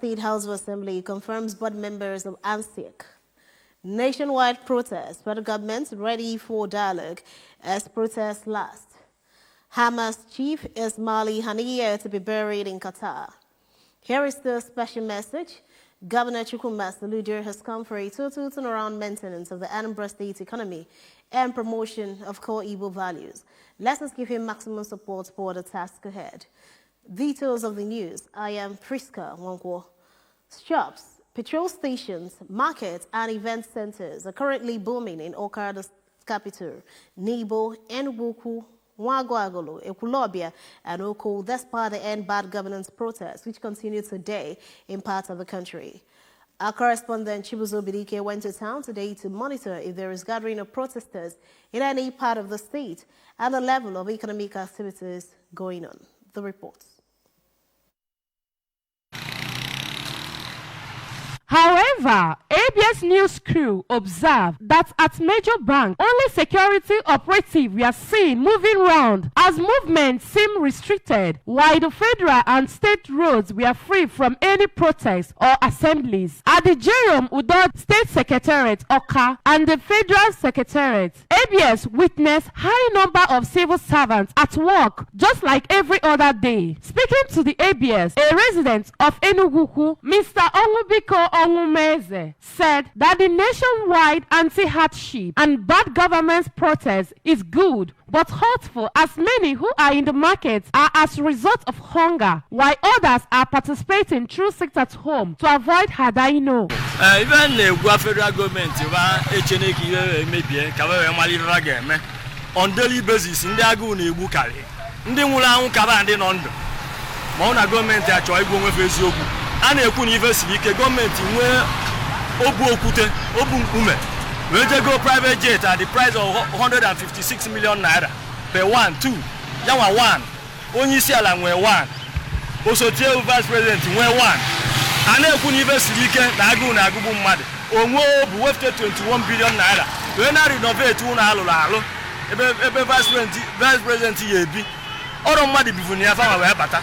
State House of Assembly confirms board members of ANSEC. Nationwide protests, federal government ready for dialogue as protests last. Hamas chief Ismail Haniyeh to be buried in Qatar. Here is the special message. Governor Chukwuma Soludo has come for a total turnaround maintenance of the Anambra State economy and promotion of core Igbo values. Let us give him maximum support for the task ahead. Details of the news. I am Priska Wongwo. Shops, petrol stations, markets, and event centers are currently booming in Okada's capital, Nibo, Enugu, Nwagwagolo, Ekulobia, and Oko, despite the end bad governance protests, which continue today in parts of the country. Our correspondent Chibuzo Bidike went to town today to monitor if there is gathering of protesters in any part of the state and the level of economic activities going on. The reports. However, ABS News crew observed that at major banks, only security operatives were seen moving around as movement seemed restricted, while the federal and state roads were free from any protests or assemblies. At the Jerome Udod State Secretariat, Oka, and the Federal Secretariat, ABS witnessed high number of civil servants at work just like every other day. Speaking to the ABS, a resident of Enugu, Mr. Onwubiko Onwumeze, said that the nationwide anti-hardship and bad government protest is good but hurtful, as many who are in the market are as a result of hunger, while others are participating through sit at home to avoid hadaino. Even the federal government on daily basis in the aguni bukari. Ndimula unkaba and nondo. Mona government at Choibu face yoku. And a university government where Obu Okute, Obu Ume. When they go private jet at the price of 156 million naira per one, two. Yawa one. Only Sialang were one. Also, tell vice president were one. And a university Nagun Agubu Mad. Omo worth 21 billion naira. When I renovate one halo, vice president Yebi. Or Madi Bivunia Bata.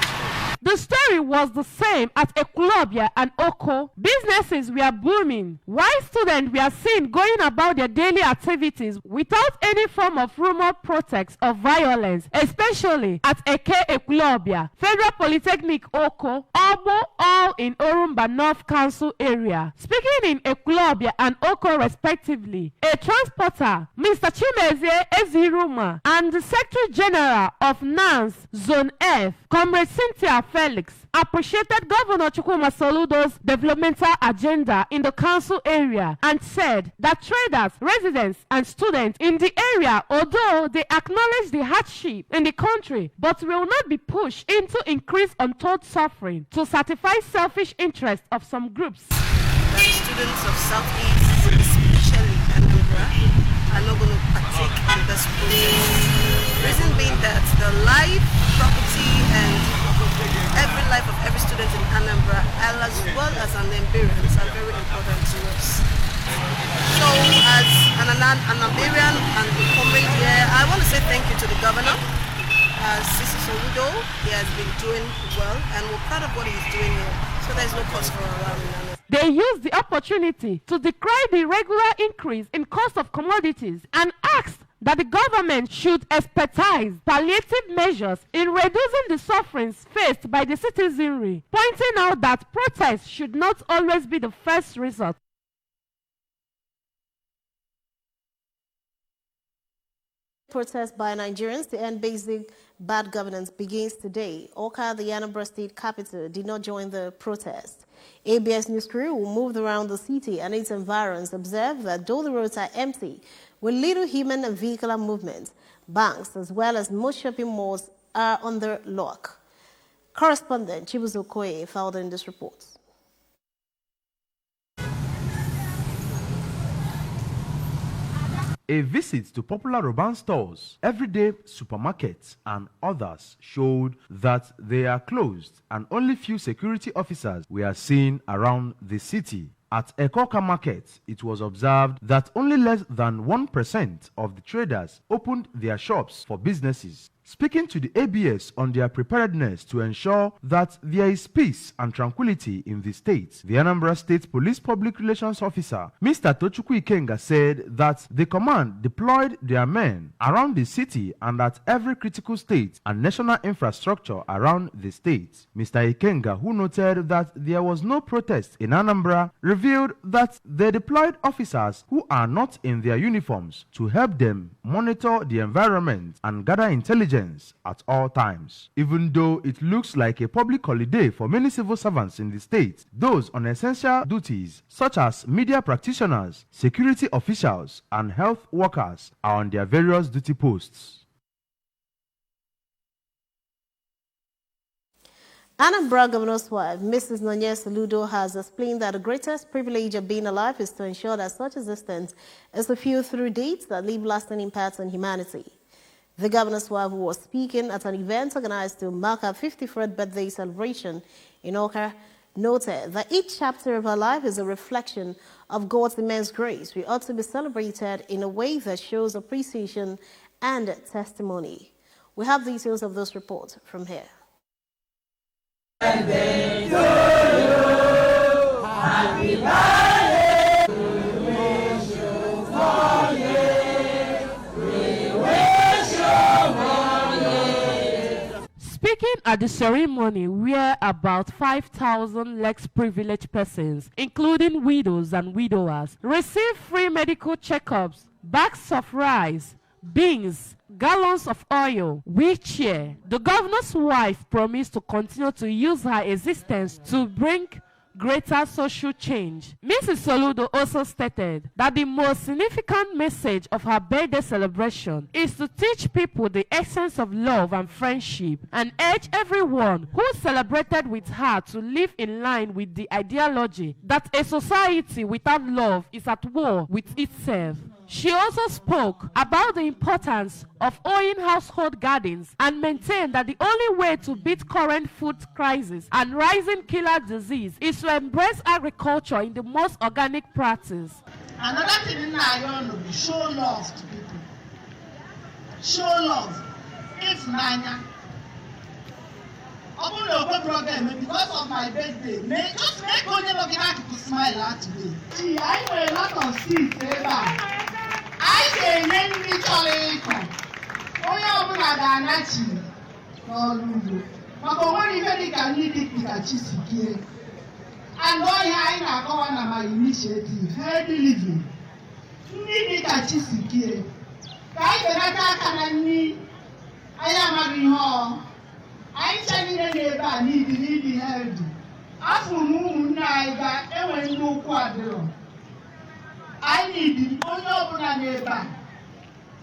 The story was the same at Ekulobia and Oko. Businesses were booming, while students were seen going about their daily activities without any form of rumor, protest, or violence, especially at Eke Ekulobia, Federal Polytechnic Oko, Obo, all in Orumba North Council area. Speaking in Ekulobia and Oko respectively, a transporter, Mr. Chimezie Eziruma, and the Secretary General of NANS Zone F, Comrade Cynthia Felix, appreciated Governor Chukwuma Soludo's developmental agenda in the council area and said that traders, residents, and students in the area, although they acknowledge the hardship in the country, but will not be pushed into increased untold suffering to satisfy selfish interests of some groups. The students of Southeast, especially Anambra, are not going to partake in this process. Reason being that the life, property, and every life of every student in Anambra, as well as an Ambarians, are very important to us. So, as an Ambarian and the comrade here, I want to say thank you to the governor, Sisi Soludo. He has been doing well, and we're proud of what he's doing here. So there's no cause for alarm. They used the opportunity to decry the regular increase in cost of commodities and asked that the government should expertise palliative measures in reducing the sufferings faced by the citizenry, pointing out that protests should not always be the first resort. Protest by Nigerians to end basic bad governance begins today. Oka, the Anambra State capital, did not join the protest. ABS News crew who moved around the city and its environs observed that though the roads are empty, with little human and vehicular movement, banks as well as most shopping malls are under lock. Correspondent Chibuzo Koye filed in this report. A visit to popular urban stores, everyday supermarkets, and others showed that they are closed and only few security officers were seen around the city. At Ekoka Market, it was observed that only less than 1% of the traders opened their shops for businesses. Speaking to the ABS on their preparedness to ensure that there is peace and tranquility in the state, the Anambra State Police Public Relations Officer, Mr. Tochukwu Ikenga, said that the command deployed their men around the city and at every critical state and national infrastructure around the state. Mr. Ikenga, who noted that there was no protest in Anambra, revealed that they deployed officers who are not in their uniforms to help them monitor the environment and gather intelligence at all times. Even though it looks like a public holiday for many civil servants in the state, those on essential duties such as media practitioners, security officials, and health workers are on their various duty posts. Anambra Governor's wife, Mrs. Nonye Soludo, has explained that the greatest privilege of being alive is to ensure that such existence is fulfilled through deeds that leave lasting impacts on humanity. The governor's wife was speaking at an event organized to mark her 53rd birthday celebration in Oka, noted that each chapter of her life is a reflection of God's immense grace. We ought to be celebrated in a way that shows appreciation and testimony. We have details of this report from here. Happy birthday to you. Speaking at the ceremony where about 5,000 less privileged persons, including widows and widowers, received free medical checkups, bags of rice, beans, gallons of oil, wheelchair, the governor's wife promised to continue to use her existence to bring greater social change. Mrs. Soludo also stated that the most significant message of her birthday celebration is to teach people the essence of love and friendship and urge everyone who celebrated with her to live in line with the ideology that a society without love is at war with itself. She also spoke about the importance of owning household gardens and maintained that the only way to beat current food crisis and rising killer disease is to embrace agriculture in the most organic practice. Another thing in Ireland is show love to people. Show love. It's Nanya. I'm going to program because of my birthday. Just make only looking at to smile at today. See, I know a lot of seeds there. I say, name me Charlie. Only open at Anachi. But when you very can need it with a cheese here. And why I go on my initiative, healthy living. Need it a cheese here. I am a home. I tell you the neighbor need healthy. As we move now, everyone know quadro. I need it only open a neighbor.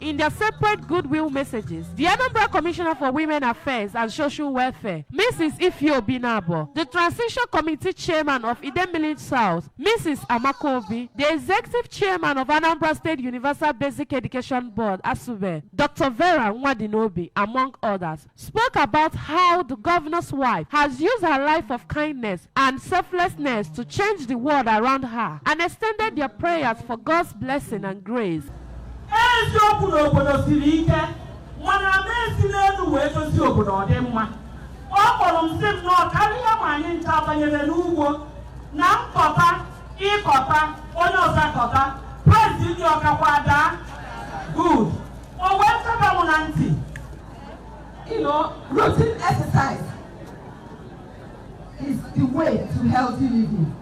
In their separate goodwill messages, the Anambra Commissioner for Women Affairs and Social Welfare, Mrs. Ifyo Binabo, the Transition Committee Chairman of Idemili South, Mrs. Amakobi, the Executive Chairman of Anambra State Universal Basic Education Board, ASUBE, Dr. Vera Nwadinobi, among others, spoke about how the governor's wife has used her life of kindness and selflessness to change the world around her and extended their prayers for God's blessing and grace. Eziokwu n'obodo siri ike mana amesi n'elu wee gosi obodo ọ dị mma. Ọ kpọrọ m sị m na ọ karịa ma anyị ncha banyere n'ugbo na nkọta ịkọta onye ọzọ akọta praise ndị ọkakwa ada good. O wee chọba m na ntị. Routine exercise is the way to healthy living.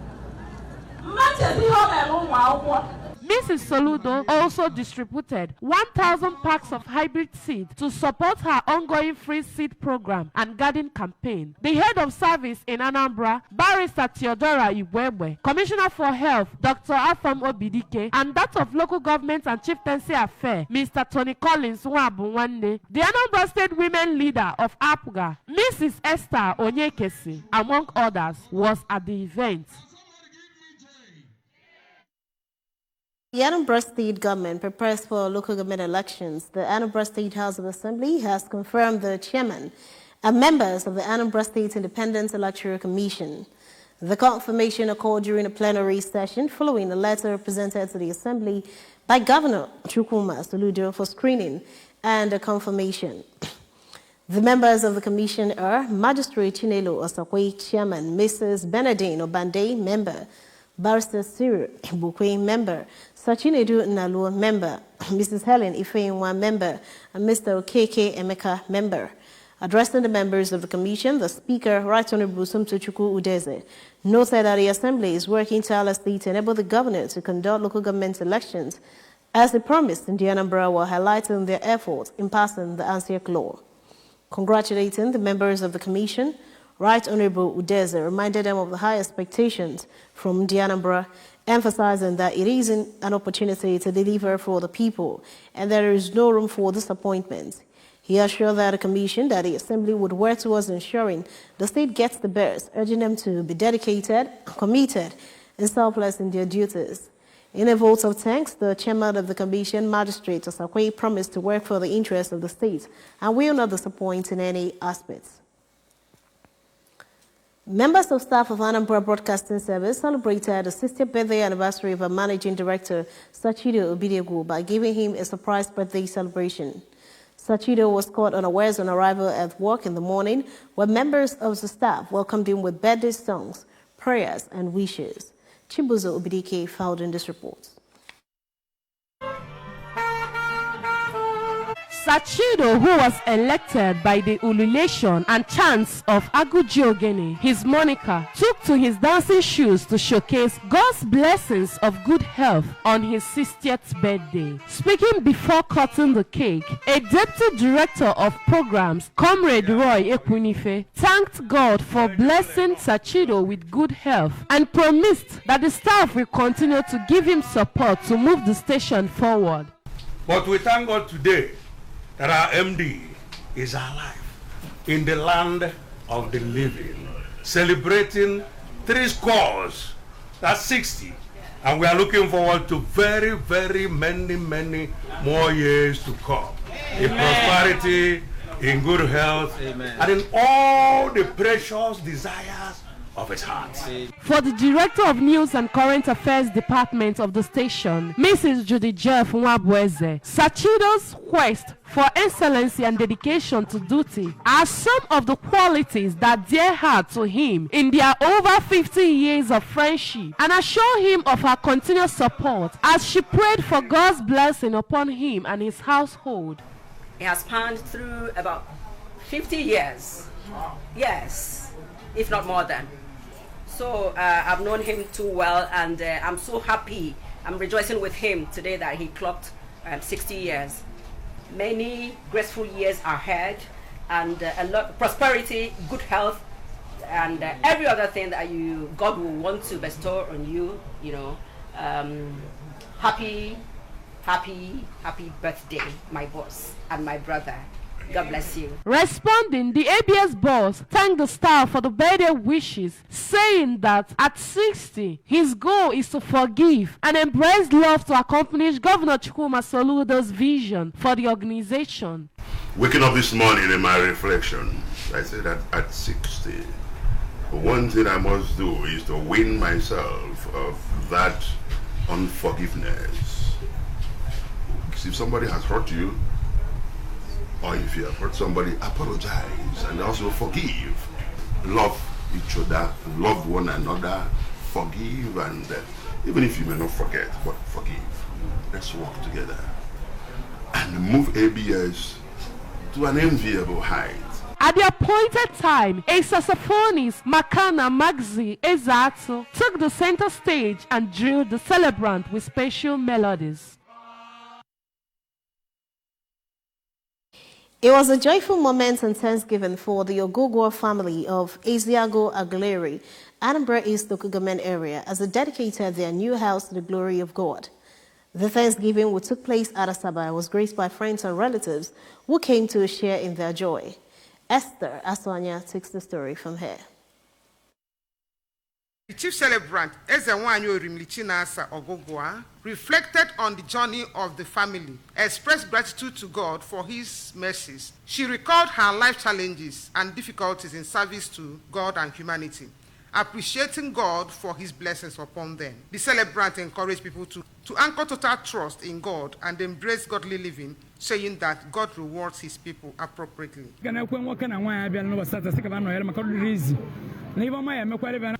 Mmache ihe ọ mere ụmụ akwụkwọ. Mrs. Soludo also distributed 1,000 packs of hybrid seed to support her ongoing free seed program and garden campaign. The head of service in Anambra, Barrister Theodora Ibwebwe, Commissioner for Health, Dr. Afam Obidike, and that of Local Government and Chieftaincy Affairs, Mr. Tony Collins Nwabunwanne, the Anambra State Women Leader of APGA, Mrs. Esther Onyekesi, among others, was at the event. The Anambra State government prepares for local government elections. The Anambra State House of Assembly has confirmed the chairman and members of the Anambra State Independent Electoral Commission. The confirmation occurred during a plenary session following a letter presented to the Assembly by Governor Chukwuma Soludo for screening and confirmation. The members of the commission are Magistrate Chinelo Osakwe, Chairman, Mrs. Benedine Obande, Member, Barrister Cyril Ibukwe, Member, Sachinedu Nalu, Member, Mrs. Helen Ifeinwa, Member, and Mr. Okeke Emeka, Member. Addressing the members of the commission, the Speaker, Right Honorable Somtochukwu Udeze, noted that the Assembly is working tirelessly to enable the governor to conduct local government elections, as they promised in the Anambra, while highlighting their efforts in passing the ANSEC law. Congratulating the members of the commission, Right Honorable Udeze reminded them of the high expectations from the Anambra, emphasizing that it is an opportunity to deliver for the people and there is no room for disappointment. He assured that the commission that the Assembly would work towards ensuring the state gets the best, urging them to be dedicated, committed, and selfless in their duties. In a vote of thanks, the chairman of the commission, Magistrate Osakwe, promised to work for the interests of the state and will not disappoint in any aspects. Members of staff of Anambra Broadcasting Service celebrated the 60th birthday anniversary of our managing director, Sachido Obidiegwu, by giving him a surprise birthday celebration. Sachido was caught unawares on arrival at work in the morning, where members of the staff welcomed him with birthday songs, prayers, and wishes. Chimbuzo Obidike filed in this report. Sachido, who was elected by the ululation and chants of Agujiogene, his moniker, took to his dancing shoes to showcase God's blessings of good health on his 60th birthday. Speaking before cutting the cake, a deputy director of programs, Comrade Roy Ekunife, thanked God for blessing Sachido with good health and promised that the staff will continue to give him support to move the station forward. But we thank God today that our MD is alive in the land of the living, celebrating 60, that's 60. And we are looking forward to very, very many more years to come. Amen. In prosperity, in good health, amen, and in all the precious desires of his heart. For the Director of News and Current Affairs Department of the station, Mrs. Judy Jeff Nwabweze, Sachido's quest for excellency and dedication to duty are some of the qualities that dear her to him in their over 50 years of friendship, and assure him of her continuous support as she prayed for God's blessing upon him and his household. He has spanned through about 50 years, yes, if not more than. So I've known him too well, and I'm so happy. I'm rejoicing with him today that he clocked 60 years. Many graceful years ahead, and a lot of prosperity, good health, and every other thing that God will want to bestow on you. You know, happy birthday, my boss and my brother. God bless you. Responding, the ABS boss thanked the staff for the birthday wishes, saying that at 60, his goal is to forgive and embrace love to accomplish Governor Chukwuma Soludo's vision for the organization. Waking up this morning in my reflection, I said that at 60, one thing I must do is to win myself of that unforgiveness. Because if somebody has hurt you, or if you have hurt somebody, apologize and also forgive. Love each other, love one another, forgive, and even if you may not forget, but forgive. Let's work together and move ABS to an enviable height. At the appointed time, a saxophonist, Makana Magzi Ezato, took the center stage and drilled the celebrant with special melodies. It was a joyful moment and thanksgiving for the Ogugwa family of Eziago Aguleri, Anambra East local government area, as they dedicated their new house to the glory of God. The thanksgiving, which took place at Asaba, was graced by friends and relatives who came to share in their joy. Esther Aswanya takes the story from here. The chief celebrant, Ezewanyo Rimlichinasa Ogugwa, reflected on the journey of the family, expressed gratitude to God for his mercies. She recalled her life challenges and difficulties in service to God and humanity, appreciating God for his blessings upon them. The celebrant encouraged people to anchor total trust in God and embrace godly living saying that God rewards his people appropriately.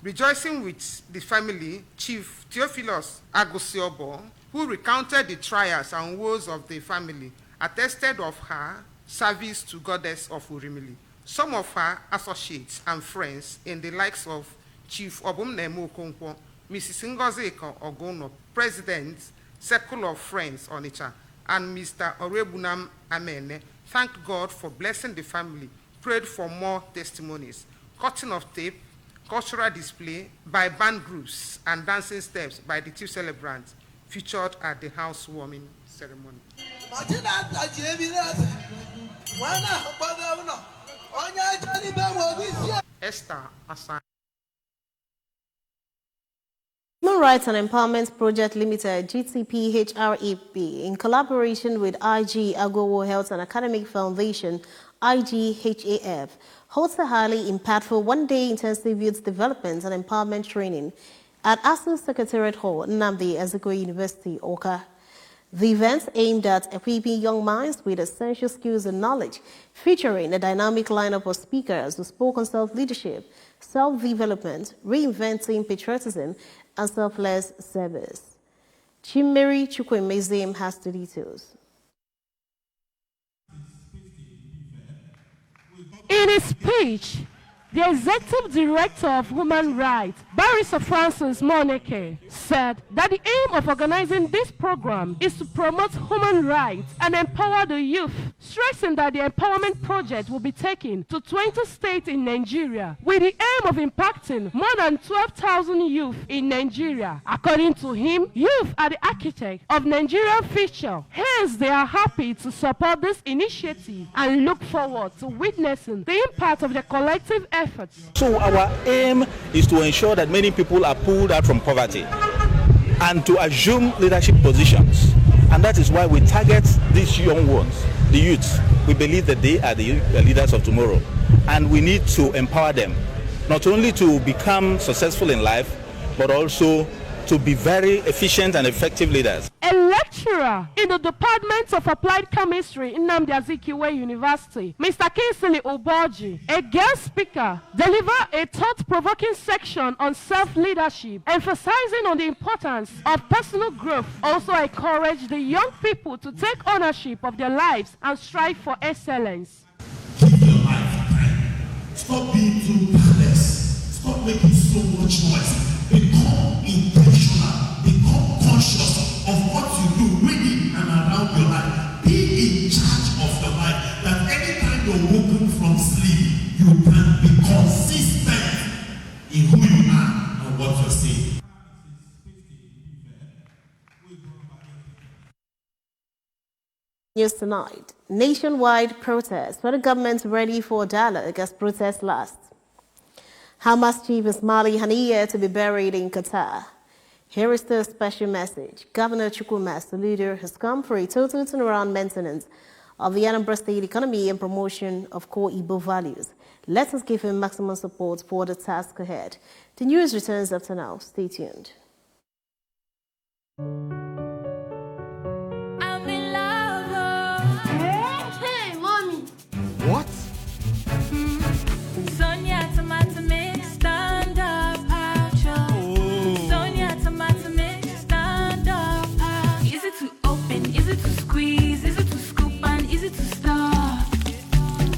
Rejoicing with the family, Chief Theophilus Agusiobo, who recounted the trials and woes of the family, attested of her service to Goddess of Urimili. Some of her associates and friends in the likes of Chief Obumnemu Okonkwo, Mrs. Ngoziko Ogono, President, Circle of Friends Onitsha, and Mr. Orebunam Amene thanked God for blessing the family, prayed for more testimonies, cutting of tape, cultural display by band groups, and dancing steps by the chief celebrants featured at the housewarming ceremony. Esther Asan. Human Rights and Empowerment Project Limited, GTPHREP, in collaboration with IG Agowo Health and Academic Foundation, IGHAF, hosts a highly impactful one-day intensive youth development and empowerment training at ASU Secretariat Hall, Nnamdi Ezekwe University, Awka. The event aimed at equipping young minds with essential skills and knowledge, featuring a dynamic lineup of speakers who spoke on self-leadership, self-development, reinventing patriotism, and selfless service. Chimeri Chukwemezim has the details. In his speech, the Executive Director of Human Rights, Barrister Francis Moneke, said that the aim of organizing this program is to promote human rights and empower the youth, stressing that the empowerment project will be taken to 20 states in Nigeria with the aim of impacting more than 12,000 youth in Nigeria. According to him, youth are the architect of Nigerian future. Hence, they are happy to support this initiative and look forward to witnessing the impact of the collective efforts. So our aim is to ensure that many people are pulled out from poverty and to assume leadership positions. And that is why we target these young ones, the youths. We believe that they are the leaders of tomorrow. And we need to empower them, not only to become successful in life, but also to be very efficient and effective leaders. A lecturer in the Department of Applied Chemistry in Nnamdi Azikiwe University, Mr. Kinsley Oboji, a guest speaker, delivered a thought-provoking section on self-leadership, emphasizing on the importance of personal growth. Also encouraged the young people to take ownership of their lives and strive for excellence. Give your life time. Stop being too careless. Stop making so much noise. Become intentional. Become conscious of what you do within and around your life. Be in charge of your life. That anytime you're woken from sleep, you can be consistent in who you are and what you're saying. News tonight. Nationwide protests. Federal government ready for dialogue as protests last. Hamas chief Ismail Haniyeh to be buried in Qatar. Here is the special message. Governor Chukwuma, the leader, has come for a total turnaround maintenance of the Anambra State economy and promotion of core Igbo values. Let us give him maximum support for the task ahead. The news returns after now. Stay tuned. I'm in love. Hey, mommy. What? Sonia tomato mix, stand up, ouch. Sonia tomato mix, stand up, ouch. Easy to open, easy to squeeze, easy to scoop and easy to stir.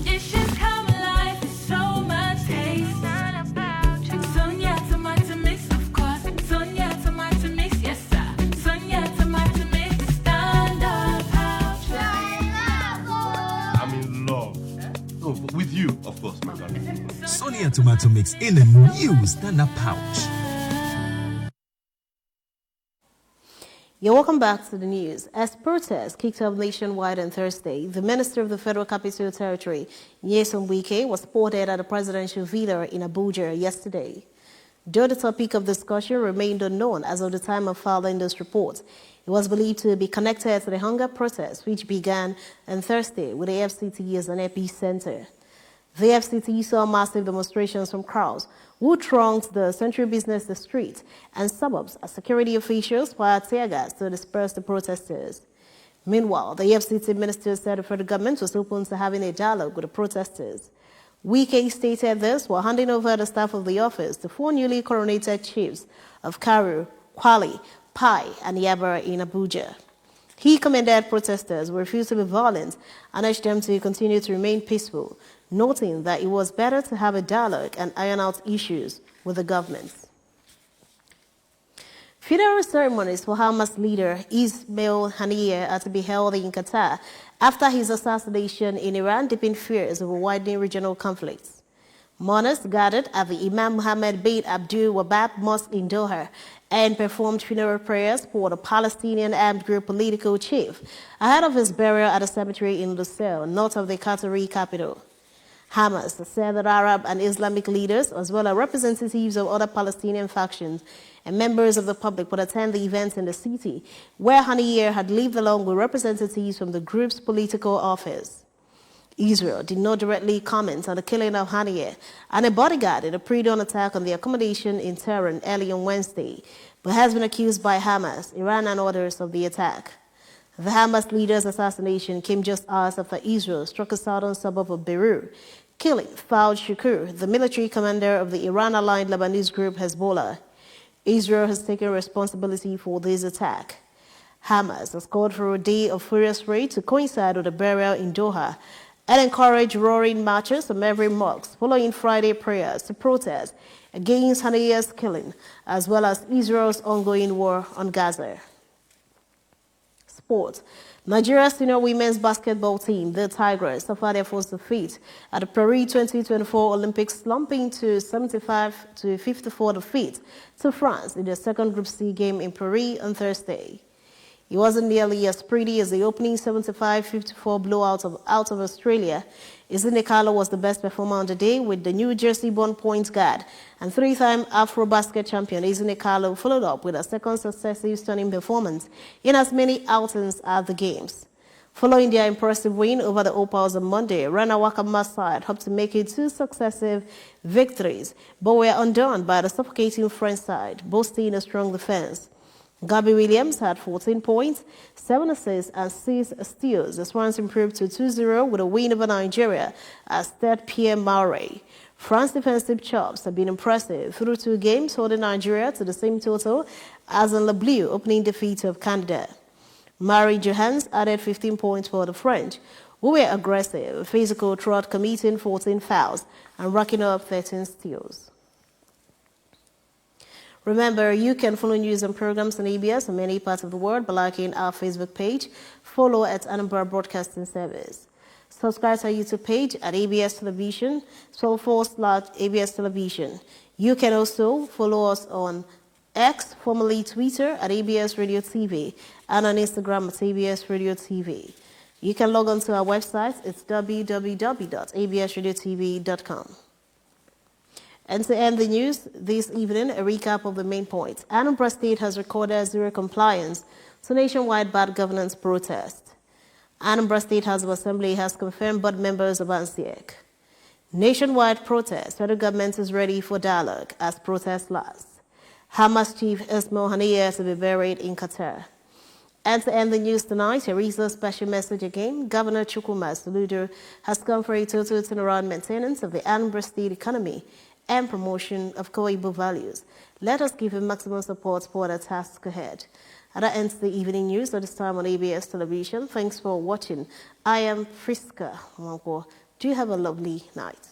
Dishes come alive with so much taste. Stand up, ouch. Sonia tomato mix, of course. Sonia tomato mix, yes sir. Sonia tomato mix, stand up, ouch. I'm in love. Oh, with you, of course, my darling. Sonia tomato mix in a new stand-up pouch. You're welcome back to the news. As protests kicked off nationwide on Thursday, the Minister of the Federal Capital Territory, Nyesom Wike, was spotted at the presidential villa in Abuja yesterday. Though the topic of discussion remained unknown as of the time of filing this report, it was believed to be connected to the hunger protests which began on Thursday with the FCT as an epicenter. The FCT saw massive demonstrations from crowds who thronged the central business district and suburbs as security officials fired tear gas to disperse the protesters. Meanwhile, the FCT minister said the federal government was open to having a dialogue with the protesters. Wike stated this while handing over the staff of the office to 4 newly coronated chiefs of Karu, Kwali, Pai, and Yabara in Abuja. He commended protesters who refused to be violent and urged them to continue to remain peaceful, noting that it was better to have a dialogue and iron out issues with the government. Funeral ceremonies for Hamas leader Ismail Haniyeh are to be held in Qatar after his assassination in Iran, deepening fears of a widening regional conflicts. Mourners gathered at the Imam Mohammed bin Abdul Wahab Mosque in Doha and performed funeral prayers for the Palestinian armed group political chief ahead of his burial at a cemetery in Lusail, north of the Qatari capital. Hamas said that Arab and Islamic leaders, as well as representatives of other Palestinian factions and members of the public, would attend the events in the city, where Haniyeh had lived along with representatives from the group's political office. Israel did not directly comment on the killing of Haniyeh and a bodyguard in a pre-dawn attack on the accommodation in Tehran early on Wednesday, but has been accused by Hamas, Iran, and others of the attack. The Hamas leader's assassination came just hours after Israel struck a southern suburb of Beirut, killing Fouad Shukur, the military commander of the Iran-aligned Lebanese group Hezbollah. Israel has taken responsibility for this attack. Hamas has called for a day of furious rage to coincide with the burial in Doha and encourage roaring marches from every mosque following Friday prayers to protest against Haniyeh's killing, as well as Israel's ongoing war on Gaza. Sport. Nigeria's senior women's basketball team, the Tigers, suffered their first defeat at the Paris 2024 Olympics, slumping to 75-54 defeat to France in their second Group C game in Paris on Thursday. It wasn't nearly as pretty as the opening 75-54 blowout out of Australia. Izine Carlo was the best performer on the day, with the New Jersey-born point guard and 3-time Afro-basket champion Izine Carlo followed up with a second successive stunning performance in as many outings at the games. Following their impressive win over the Opals on Monday, Rana Wakama's side hoped to make it 2 successive victories, but were undone by the suffocating French side, boasting a strong defense. Gabby Williams had 14 points, 7 assists, and 6 steals as France improved to 2-0 with a win over Nigeria as third Pierre Maury. France's defensive chops have been impressive through 2 games, holding Nigeria to the same total as in Le Bleu opening defeat of Canada. Marie-Johans added 15 points for the French, who were aggressive, physical throughout, committing 14 fouls and racking up 13 steals. Remember, you can follow news and programs on ABS in many parts of the world by liking our Facebook page. Follow at Anambra Broadcasting Service. Subscribe to our YouTube page at ABS Television, /ABS Television. You can also follow us on X, formerly Twitter, at ABS Radio TV, and on Instagram at ABS Radio TV. You can log on to our website. It's www.absradiotv.com. And to end the news this evening, a recap of the main points. Anambra State has recorded zero compliance to nationwide bad governance protest. Anambra State House of Assembly has confirmed board members of ANSIEC. Nationwide protest, federal government is ready for dialogue as protest lasts. Hamas chief Ismail Haniyeh to be buried in Qatar. And to end the news tonight, here is a special message again. Governor Chukwuma Soludo has come for a total turnaround maintenance of the Anambra State economy and promotion of Koibo values. Let us give him maximum support for the task ahead. And that ends the evening news at this time on ABS Television. Thanks for watching. I am Friska Mwanko. Do have a lovely night.